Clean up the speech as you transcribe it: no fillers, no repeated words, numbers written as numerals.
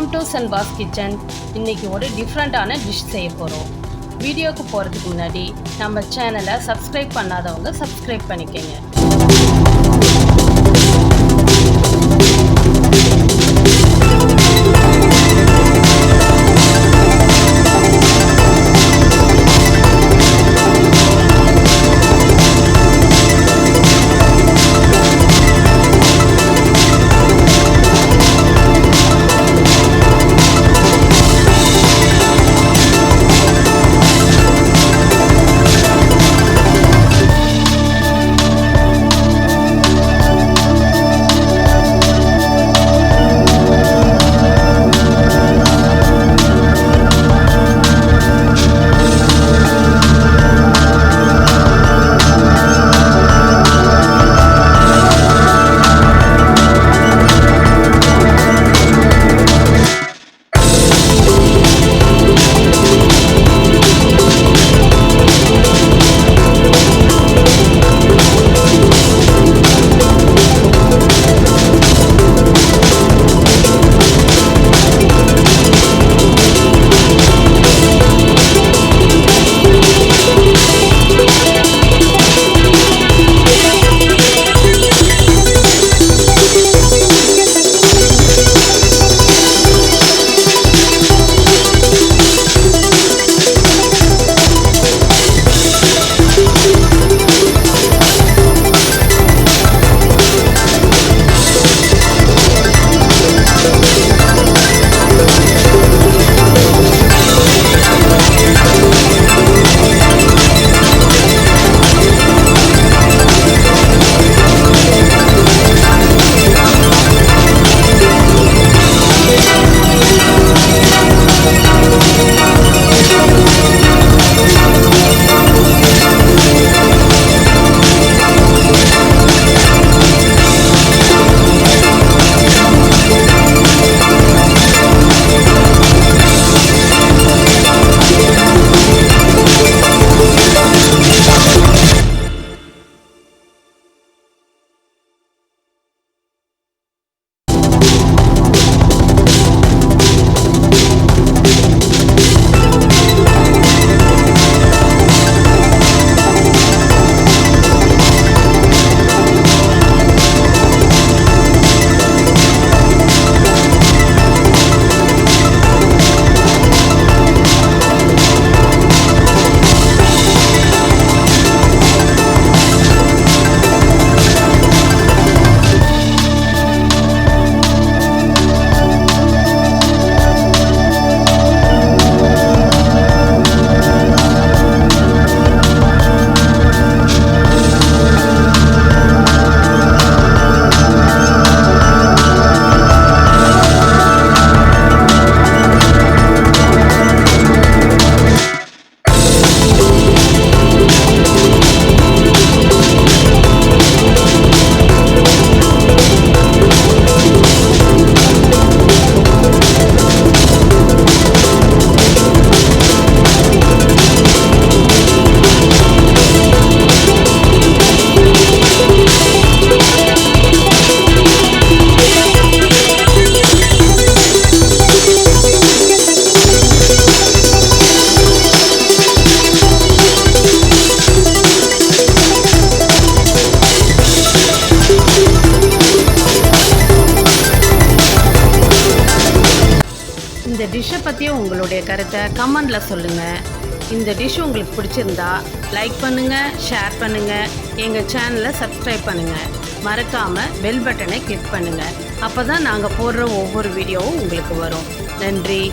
Welcome to சென்பாஸ் kitchen. இன்றைக்கி ஒரு டிஃப்ரெண்ட்டான டிஷ் செய்ய போகிறோம். வீடியோக்கு போகிறதுக்கு முன்னாடி நம்ம சேனலை சப்ஸ்கிரைப் பண்ணாதவங்க சப்ஸ்கிரைப் பண்ணிக்கோங்க. இந்த டிஷ்ஷை பற்றி உங்களுடைய கருத்தை கமெண்டில் சொல்லுங்கள். இந்த டிஷ் உங்களுக்கு பிடிச்சிருந்தா லைக் பண்ணுங்கள், ஷேர் பண்ணுங்கள், எங்கள் சேனலை சப்ஸ்கிரைப் பண்ணுங்கள். மறக்காமல் பெல் பட்டனை கிளிக் பண்ணுங்கள். அப்போ தான் நாங்கள் போடுற ஒவ்வொரு வீடியோவும் உங்களுக்கு வரும். நன்றி.